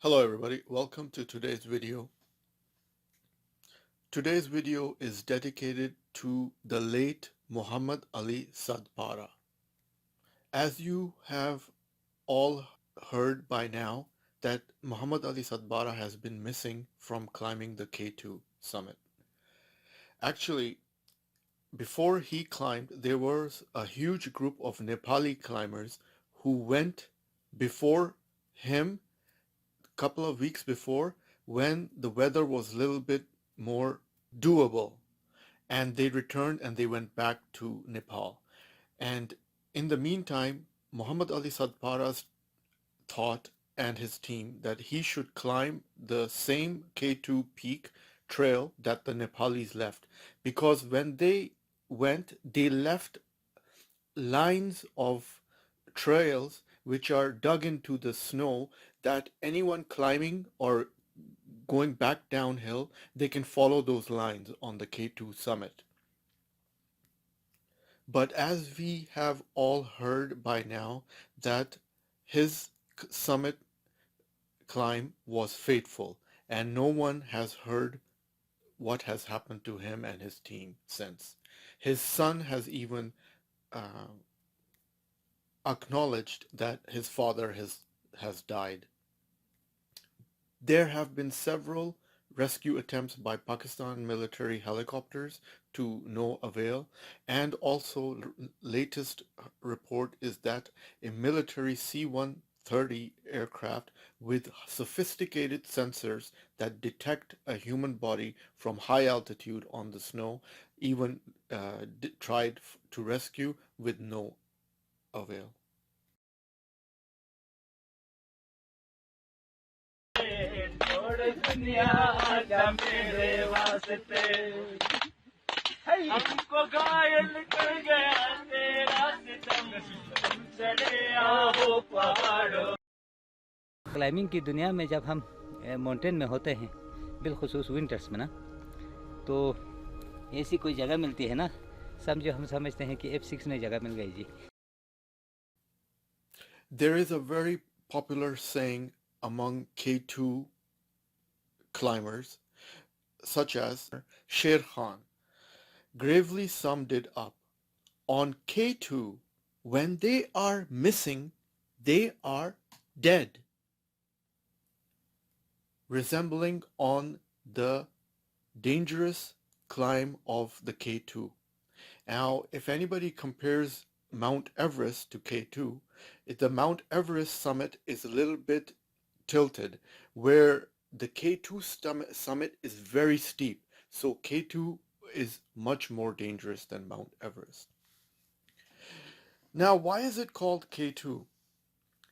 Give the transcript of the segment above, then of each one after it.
Hello everybody, welcome to today's video. Today's video is dedicated to the late Muhammad Ali Sadpara. As you have all heard by now that Muhammad Ali Sadpara has been missing from climbing the K2 summit. Actually, before he climbed, there was a huge group of Nepali climbers who went before him couple of weeks before when the weather was a little bit more doable, and they returned and they went back to Nepal. And in the meantime, Muhammad Ali Sadpara's thought and his team that he should climb the same K2 peak trail that the Nepalis left, because when they went, they left lines of trails which are dug into the snow that anyone climbing or going back downhill, they can follow those lines on the K2 summit. But as we have all heard by now that his summit climb was fateful, and no one has heard what has happened to him and his team since. His son has even uh, acknowledged that his father has died. There have been several rescue attempts by Pakistan military helicopters to no avail, and also latest report is that a military C-130 aircraft with sophisticated sensors that detect a human body from high altitude on the snow even tried to rescue with no avail. हमको घायल कर गया तेरा सितम चले आओ पहाड़ों climbing की दुनिया में जब हम माउंटेन में होते हैं बिलखुसूस विंटर्स में ना तो ऐसी कोई जगह मिलती है ना समझो हम समझते हैं कि F6 में जगह मिल गई जी. There is a very popular saying among K2 climbers, such as Sher Khan, gravely summed it up. On K2, when they are missing, they are dead, resembling on the dangerous climb of the K2. Now, if anybody compares Mount Everest to K2, the Mount Everest summit is a little bit tilted, where the K2 summit is very steep. So K2 is much more dangerous than Mount Everest. Now, why is it called K2?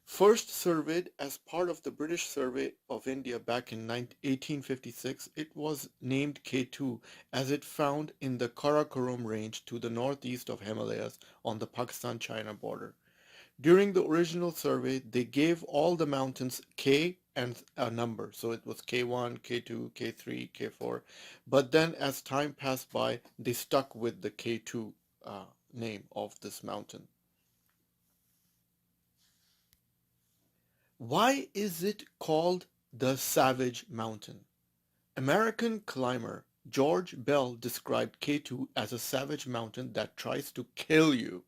First surveyed as part of the British Survey of India back in 1856, it was named K2 as it found in the Karakoram range to the northeast of Himalayas on the Pakistan-China border. During the original survey, they gave all the mountains K and a number. So it was K1, K2, K3, K4. But then as time passed by, they stuck with the K2 name of this mountain. Why is it called the Savage Mountain? American climber George Bell described K2 as a savage mountain that tries to kill you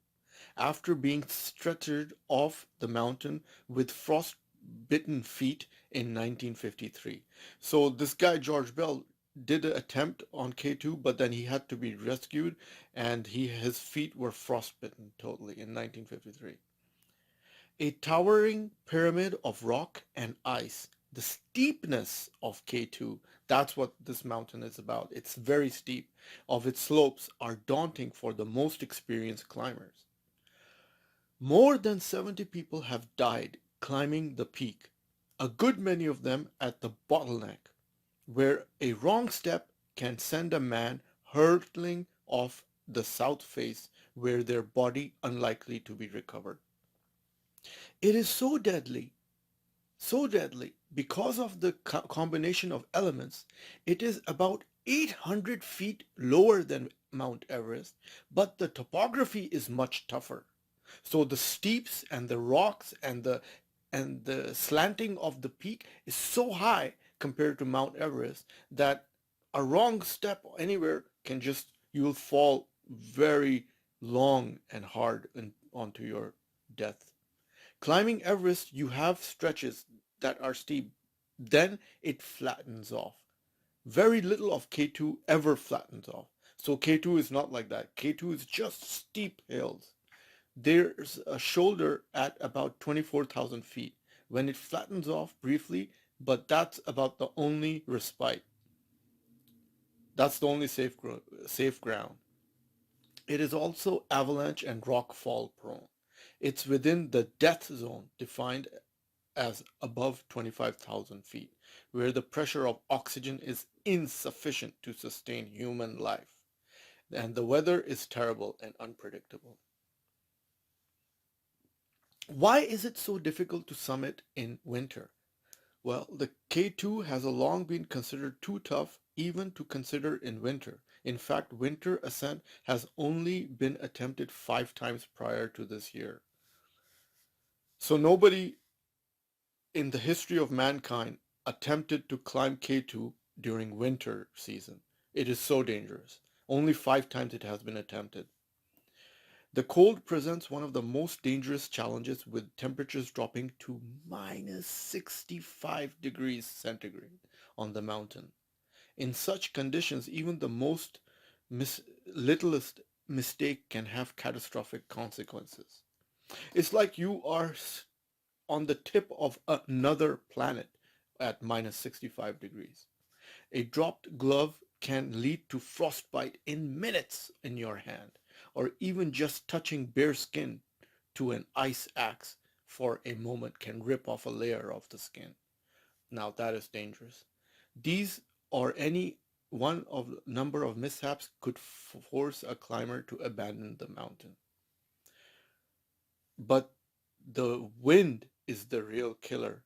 after being stretchered off the mountain with frost-bitten feet in 1953. So this guy, George Bell, did an attempt on K2, but then he had to be rescued, and his feet were frostbitten totally in 1953. A towering pyramid of rock and ice. The steepness of K2, that's what this mountain is about. It's very steep. Of its slopes are daunting for the most experienced climbers. More than 70 people have died climbing the peak, a good many of them at the bottleneck, where a wrong step can send a man hurtling off the south face where their body unlikely to be recovered. It is so deadly because of the combination of elements. It is about 800 feet lower than Mount Everest, but the topography is much tougher. So the steeps and the rocks and the and the slanting of the peak is so high compared to Mount Everest that a wrong step anywhere can just, you'll fall very long and hard onto your death. Climbing Everest, you have stretches that are steep, then it flattens off. Very little of K2 ever flattens off. So K2 is not like that. K2 is just steep hills. There's a shoulder at about 24,000 feet when it flattens off briefly, but that's about the only respite. That's the only safe ground. It is also avalanche and rock fall prone. It's within the death zone defined as above 25,000 feet, where the pressure of oxygen is insufficient to sustain human life, and the weather is terrible and unpredictable. Why is it so difficult to summit in winter? Well, the K2 has long been considered too tough even to consider in winter. In fact, winter ascent has only been attempted 5 times prior to this year. So nobody in the history of mankind attempted to climb K2 during winter season. It is so dangerous. Only 5 times it has been attempted. The cold presents one of the most dangerous challenges, with temperatures dropping to minus 65 degrees centigrade on the mountain. In such conditions, even the most littlest mistake can have catastrophic consequences. It's like you are on the tip of another planet at minus 65 degrees. A dropped glove can lead to frostbite in minutes in your hand, or even just touching bare skin to an ice axe for a moment can rip off a layer of the skin. Now that is dangerous. These or any one of number of mishaps could force a climber to abandon the mountain. But the wind is the real killer.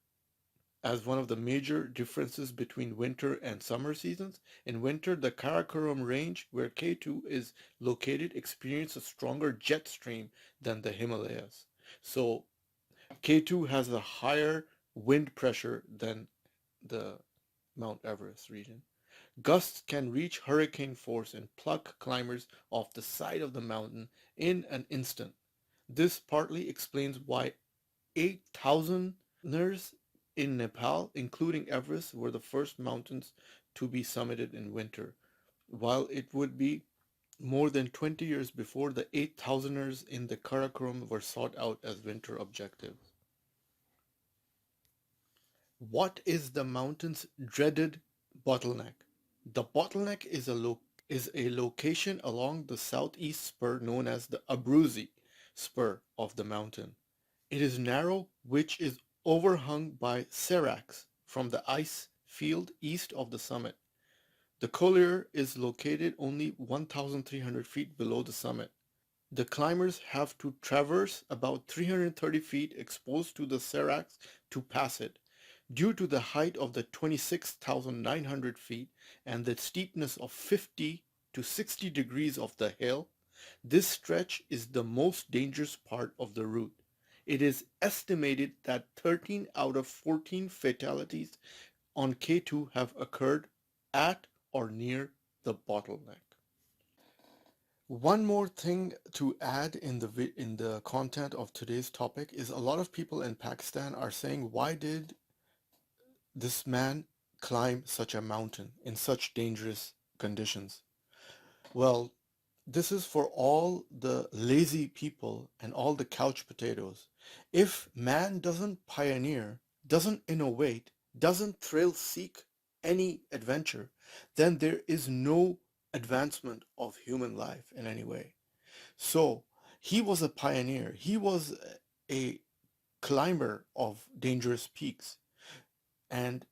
As one of the major differences between winter and summer seasons, in winter the Karakoram range, where K2 is located, experiences a stronger jet stream than the Himalayas. So K2 has a higher wind pressure than the Mount Everest region. Gusts can reach hurricane force and pluck climbers off the side of the mountain in an instant. This partly explains why 8,000ers in Nepal, including Everest, were the first mountains to be summited in winter, while it would be more than 20 years before the 8,000ers in the Karakoram were sought out as winter objectives. What is the mountain's dreaded bottleneck? The bottleneck is a location along the southeast spur known as the Abruzzi spur of the mountain. It is narrow, which is overhung by seracs from the ice field east of the summit. The collier is located only 1,300 feet below the summit. The climbers have to traverse about 330 feet exposed to the seracs to pass it. Due to the height of the 26,900 feet and the steepness of 50 to 60 degrees of the hill, this stretch is the most dangerous part of the route. It is estimated that 13 out of 14 fatalities on K2 have occurred at or near the bottleneck. One more thing to add in the content of today's topic is a lot of people in Pakistan are saying, why did this man climb such a mountain in such dangerous conditions? Well, this is for all the lazy people and all the couch potatoes. If man doesn't pioneer, doesn't innovate, doesn't thrill seek any adventure, then there is no advancement of human life in any way. So he was a pioneer. He was a climber of dangerous peaks. And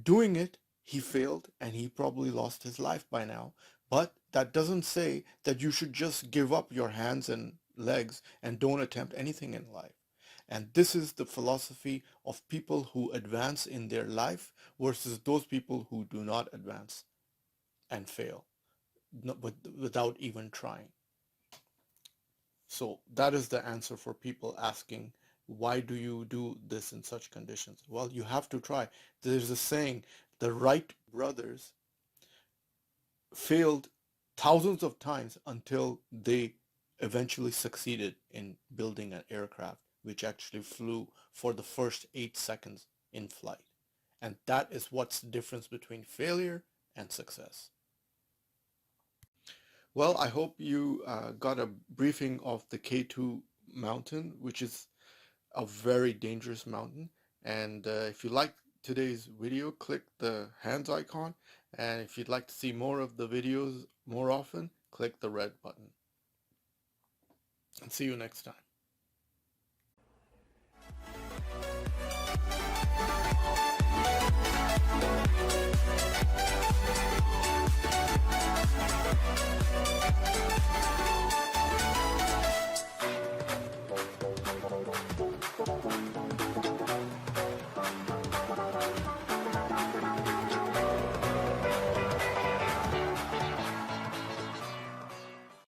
doing it, he failed and he probably lost his life by now. But that doesn't say that you should just give up your hands and legs and don't attempt anything in life. And this is the philosophy of people who advance in their life versus those people who do not advance and fail without even trying. So that is the answer for people asking Why do you do this in such conditions? Well, you have to try. There's a saying, the Wright brothers failed thousands of times until they eventually succeeded in building an aircraft which actually flew for the first 8 seconds in flight. And that is what's the difference between failure and success. Well, I hope you got a briefing of the K2 mountain, which is a very dangerous mountain. And if you like today's video, click the hands icon. And if you'd like to see more of the videos more often, click the red button. And see you next time.